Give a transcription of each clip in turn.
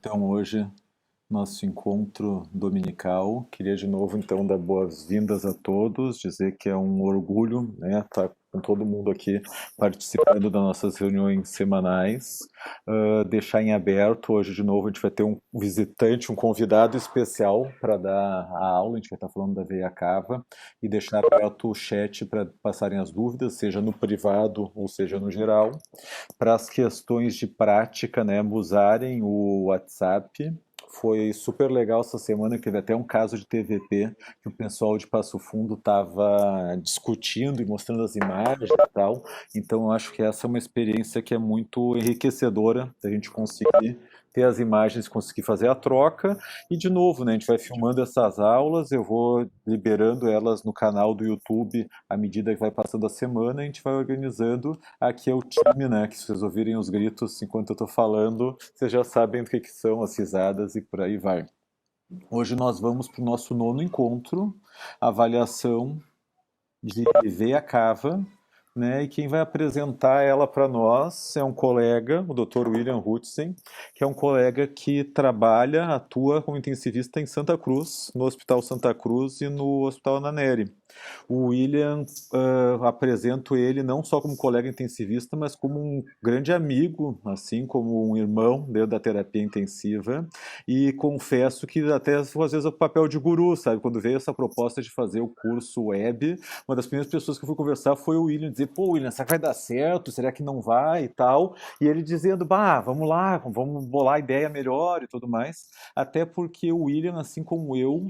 Então, hoje, nosso encontro dominical. Queria de novo, então, dar boas-vindas a todos, dizer que é um orgulho, né, estar com todo mundo aqui participando das nossas reuniões semanais. Deixar em aberto, hoje de novo a gente vai ter um visitante, um convidado especial para dar a aula, a gente vai estar falando da Veia Cava, e deixar aberto o chat para passarem as dúvidas, seja no privado ou seja no geral. Para as questões de prática, né, usarem o WhatsApp. Foi super legal essa semana, que teve até um caso de TVP que o pessoal de Passo Fundo estava discutindo e mostrando as imagens e tal. Então eu acho que essa é uma experiência que é muito enriquecedora da gente conseguir ter as imagens, conseguir fazer a troca. E de novo, né, a gente vai filmando essas aulas, eu vou liberando elas no canal do YouTube à medida que vai passando a semana, a gente vai organizando. Aqui é o time, né? Que se vocês ouvirem os gritos enquanto eu tô falando, vocês já sabem do que são as risadas e por aí vai. Hoje nós vamos para o nosso nono encontro, avaliação de Veia Cava, né? E quem vai apresentar ela para nós é um colega, o Dr. William Hutzen, que é um colega que trabalha, atua como intensivista em Santa Cruz, no Hospital Santa Cruz e no Hospital Ananeri. O William, apresento ele não só como colega intensivista, mas como um grande amigo, assim como um irmão dentro da terapia intensiva. E confesso que até às vezes é o papel de guru, sabe? Quando veio essa proposta de fazer o curso web, uma das primeiras pessoas que eu fui conversar foi o William, dizer, pô, William, será que vai dar certo? Será que não vai e tal? E ele dizendo, bah, vamos lá, vamos bolar a ideia melhor e tudo mais. Até porque o William, assim como eu,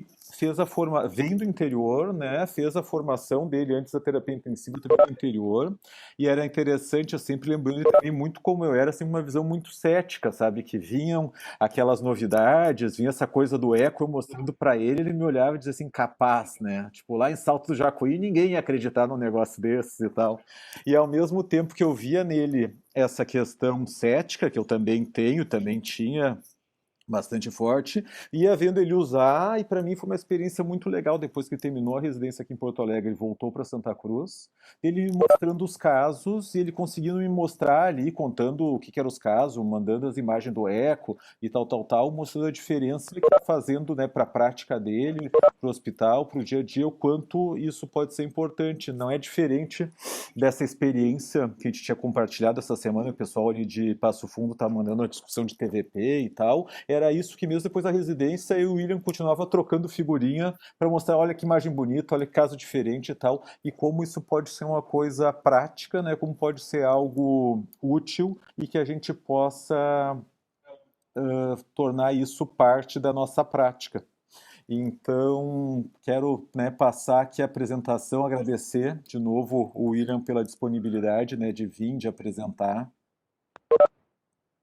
vem do interior, né? Fez a formação dele antes da terapia intensiva também do interior. E era interessante, eu sempre lembrando também muito como eu era, assim, uma visão muito cética, sabe? Que vinham aquelas novidades, vinha essa coisa do eco, eu mostrando para ele, ele me olhava e dizia assim, capaz, né? Tipo, lá em Salto do Jacuí ninguém ia acreditar num negócio desses e tal. E ao mesmo tempo que eu via nele essa questão cética, que eu também tenho, também tinha bastante forte, ia vendo ele usar, e para mim foi uma experiência muito legal. Depois que ele terminou a residência aqui em Porto Alegre, ele voltou para Santa Cruz, ele me mostrando os casos e ele conseguindo me mostrar ali, contando o que eram os casos, mandando as imagens do eco e tal, mostrando a diferença que ele está fazendo, né, para a prática dele, para o hospital, para o dia a dia, o quanto isso pode ser importante. Não é diferente dessa experiência que a gente tinha compartilhado essa semana, o pessoal ali de Passo Fundo tá mandando uma discussão de TVP e tal. Era isso que mesmo depois da residência eu e o William continuava trocando figurinha para mostrar, olha que imagem bonita, olha que caso diferente e tal, e como isso pode ser uma coisa prática, né? Como pode ser algo útil e que a gente possa tornar isso parte da nossa prática. Então, quero, né, passar aqui a apresentação, agradecer de novo o William pela disponibilidade, né, de vir, de apresentar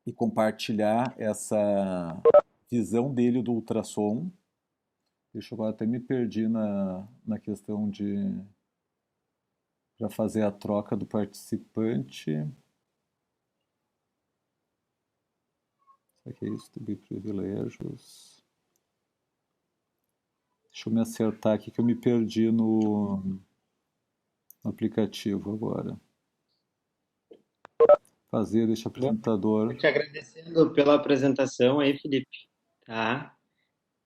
e compartilhar essa visão dele do ultrassom. Deixa eu agora até me perdi na questão de já fazer a troca do participante. Será que é isso? Distribuir privilégios. Deixa eu me acertar aqui que eu me perdi no aplicativo agora. Fazer este Bom, apresentador. eu te agradecendo pela apresentação aí, Felipe, tá?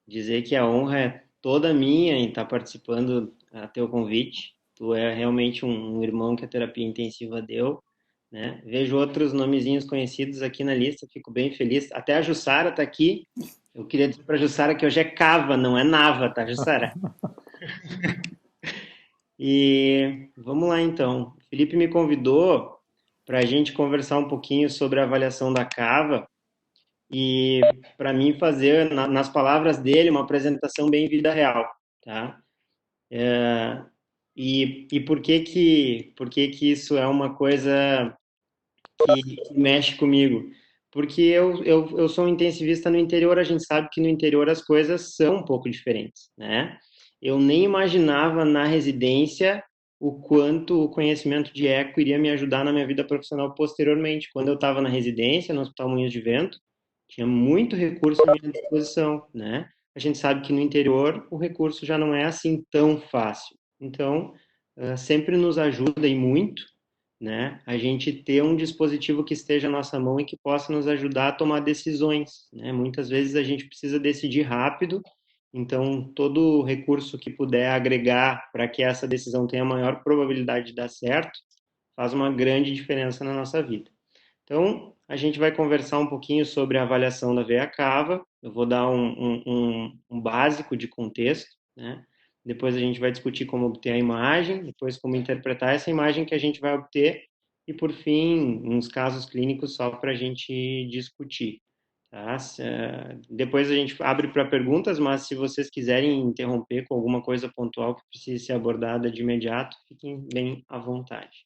Dizer que a honra é toda minha em estar participando a teu convite. Tu é realmente um irmão que a terapia intensiva deu, né? Vejo outros nomezinhos conhecidos aqui na lista, fico bem feliz. Até a Jussara está aqui. Eu queria dizer para a Jussara que hoje é Cava, não é Nava, tá, Jussara? E vamos lá então. O Felipe me convidou para a gente conversar um pouquinho sobre a avaliação da Cava. E para mim fazer, nas palavras dele, uma apresentação bem vida real, tá? E por que que isso é uma coisa que mexe comigo? Porque eu sou um intensivista no interior, a gente sabe que no interior as coisas são um pouco diferentes, né? Eu nem imaginava na residência o quanto o conhecimento de eco iria me ajudar na minha vida profissional posteriormente. Quando eu estava na residência, no Hospital Moinhos de Vento, tinha muito recurso à minha disposição, né? A gente sabe que no interior o recurso já não é assim tão fácil. Então, sempre nos ajuda e muito, né, a gente ter um dispositivo que esteja à nossa mão e que possa nos ajudar a tomar decisões, né? Muitas vezes a gente precisa decidir rápido, então todo recurso que puder agregar para que essa decisão tenha maior probabilidade de dar certo, faz uma grande diferença na nossa vida. Então, a gente vai conversar um pouquinho sobre a avaliação da veia cava. Eu vou dar um básico de contexto, né? Depois a gente vai discutir como obter a imagem, depois como interpretar essa imagem que a gente vai obter e, por fim, uns casos clínicos só para a gente discutir. Tá? Depois a gente abre para perguntas, mas se vocês quiserem interromper com alguma coisa pontual que precise ser abordada de imediato, fiquem bem à vontade.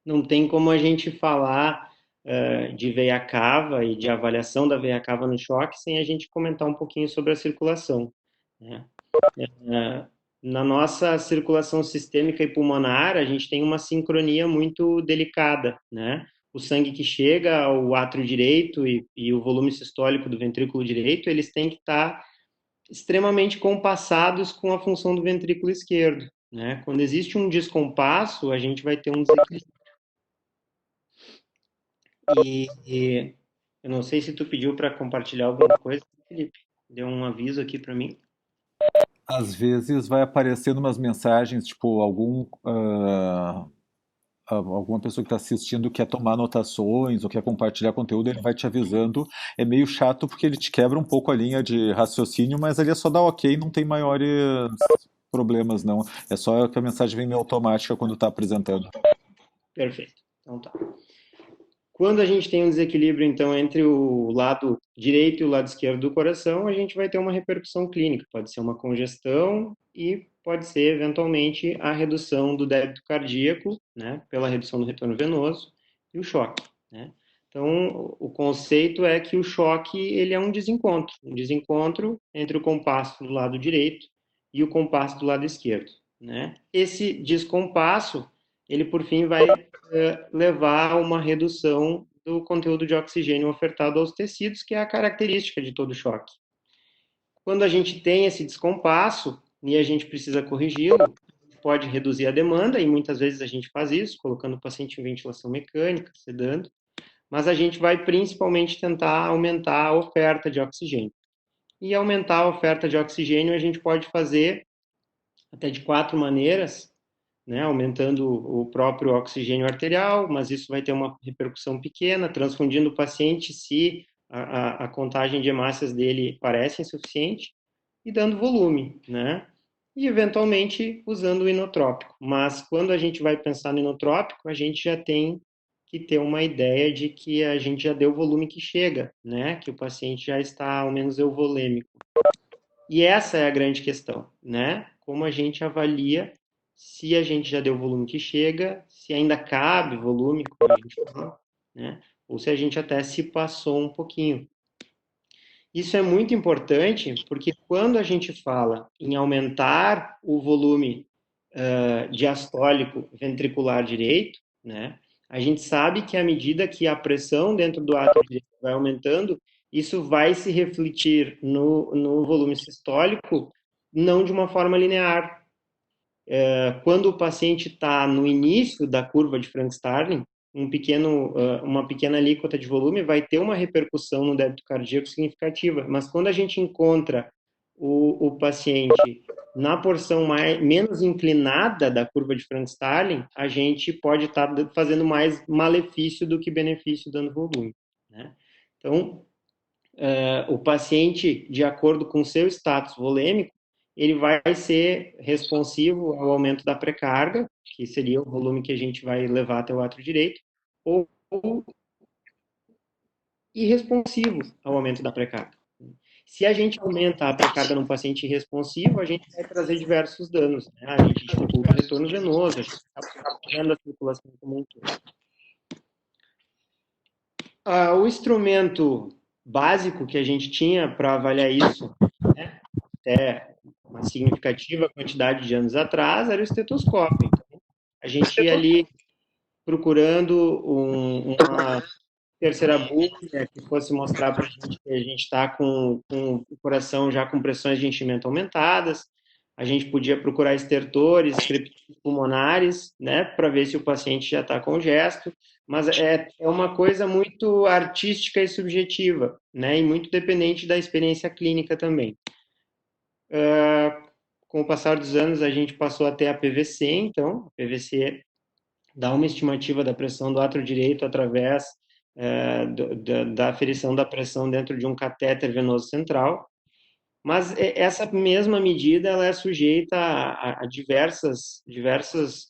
Não tem como a gente falar de veia cava e de avaliação da veia cava no choque sem a gente comentar um pouquinho sobre a circulação, né? Na nossa circulação sistêmica e pulmonar, a gente tem uma sincronia muito delicada, né? O sangue que chega ao átrio direito e o volume sistólico do ventrículo direito, eles têm que estar extremamente compassados com a função do ventrículo esquerdo, né? Quando existe um descompasso, a gente vai ter um desequilíbrio. E eu não sei se tu pediu para compartilhar alguma coisa, Felipe. Deu um aviso aqui para mim. Às vezes vai aparecendo umas mensagens, tipo, alguma pessoa que está assistindo quer tomar anotações ou quer compartilhar conteúdo, ele vai te avisando. É meio chato porque ele te quebra um pouco a linha de raciocínio, mas ali é só dar ok, não tem maiores problemas, não. É só que a mensagem vem meio automática quando está apresentando. Perfeito. Então tá. Quando a gente tem um desequilíbrio, então, entre o lado direito e o lado esquerdo do coração, a gente vai ter uma repercussão clínica. Pode ser uma congestão e pode ser, eventualmente, a redução do débito cardíaco, né, pela redução do retorno venoso e o choque, né? Então, o conceito é que o choque ele é um desencontro entre o compasso do lado direito e o compasso do lado esquerdo, né? Esse descompasso, ele por fim vai levar a uma redução do conteúdo de oxigênio ofertado aos tecidos, que é a característica de todo choque. Quando a gente tem esse descompasso e a gente precisa corrigi-lo, pode reduzir a demanda, e muitas vezes a gente faz isso, colocando o paciente em ventilação mecânica, sedando, mas a gente vai principalmente tentar aumentar a oferta de oxigênio. E aumentar a oferta de oxigênio a gente pode fazer até de 4 maneiras, né, aumentando o próprio oxigênio arterial, mas isso vai ter uma repercussão pequena, transfundindo o paciente se a contagem de hemácias dele parece insuficiente, e dando volume, né? E eventualmente usando o inotrópico. Mas quando a gente vai pensar no inotrópico, a gente já tem que ter uma ideia de que a gente já deu o volume que chega, né? Que o paciente já está ao menos euvolêmico. E essa é a grande questão, né? Como a gente avalia se a gente já deu o volume que chega, se ainda cabe volume, como a gente falou, né? Ou se a gente até se passou um pouquinho. Isso é muito importante porque quando a gente fala em aumentar o volume diastólico ventricular direito, né? A gente sabe que à medida que a pressão dentro do átrio direito vai aumentando, isso vai se refletir no volume sistólico, não de uma forma linear. Quando o paciente está no início da curva de Frank-Starling, uma pequena alíquota de volume vai ter uma repercussão no débito cardíaco significativa, mas quando a gente encontra o paciente na porção menos inclinada da curva de Frank-Starling, a gente pode estar fazendo mais malefício do que benefício dando volume, né? Então, o paciente, de acordo com o seu status volêmico, ele vai ser responsivo ao aumento da pré-carga, que seria o volume que a gente vai levar até o átrio direito, ou irresponsivo ao aumento da pré-carga. Se a gente aumenta a pré-carga num paciente irresponsivo, a gente vai trazer diversos danos, né? A gente dificulta o retorno venoso, a gente está a circulação como um todo. O instrumento básico que a gente tinha para avaliar isso, né, até uma significativa quantidade de anos atrás, era o estetoscópio. Então, a gente ia ali procurando uma terceira bússola que fosse mostrar para a gente que a gente está com o coração já com pressões de enchimento aumentadas. a gente podia procurar estertores, crepitações pulmonares, né, para ver se o paciente já está congesto, mas é uma coisa muito artística e subjetiva, né, e muito dependente da experiência clínica também. Com o passar dos anos, a gente passou a ter a PVC, então, a PVC dá uma estimativa da pressão do átrio direito através da aferição da pressão dentro de um catéter venoso central, mas essa mesma medida ela é sujeita a diversas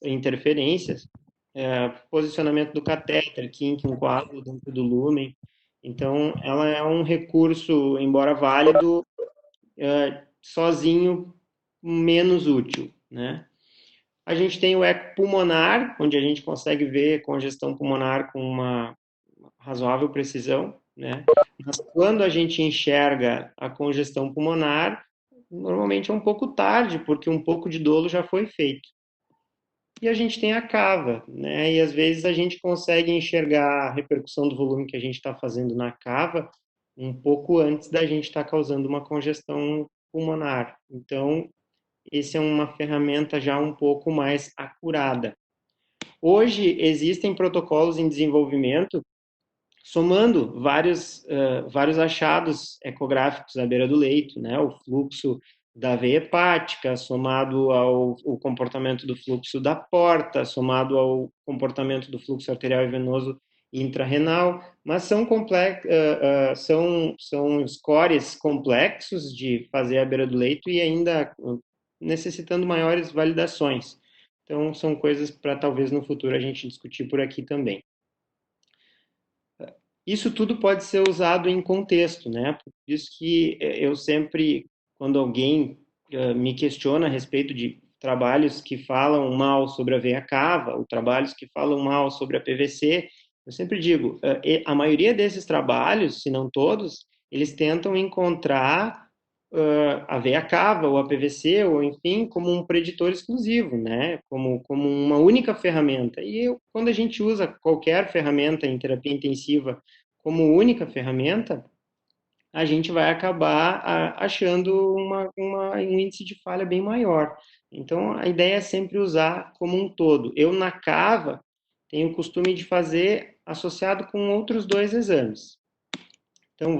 interferências, posicionamento do catéter, kink, um coágulo dentro do lúmen. Então, ela é um recurso, embora válido, sozinho menos útil, né? A gente tem o eco pulmonar, onde a gente consegue ver congestão pulmonar com uma razoável precisão, né? Mas quando a gente enxerga a congestão pulmonar, normalmente é um pouco tarde, porque um pouco de dolo já foi feito. E a gente tem a cava, né? E às vezes a gente consegue enxergar a repercussão do volume que a gente está fazendo na cava um pouco antes da gente estar causando uma congestão pulmonar. Então, esse é uma ferramenta já um pouco mais acurada. Hoje existem protocolos em desenvolvimento somando vários achados ecográficos à beira do leito, né? O fluxo da veia hepática, somado ao comportamento do fluxo da porta, somado ao comportamento do fluxo arterial e venoso intrarrenal, mas são scores complexos de fazer à beira do leito e ainda necessitando maiores validações. Então, são coisas para talvez no futuro a gente discutir por aqui também. Isso tudo pode ser usado em contexto, né? Por isso que eu sempre, quando alguém me questiona a respeito de trabalhos que falam mal sobre a veia cava, ou trabalhos que falam mal sobre a PVC, eu sempre digo, a maioria desses trabalhos, se não todos, eles tentam encontrar a veia cava ou a PVC, ou enfim, como um preditor exclusivo, né? Como uma única ferramenta. E quando a gente usa qualquer ferramenta em terapia intensiva como única ferramenta, a gente vai acabar achando um índice de falha bem maior. Então, a ideia é sempre usar como um todo. Eu, na cava, tenho o costume de fazer associado com outros dois exames. Então,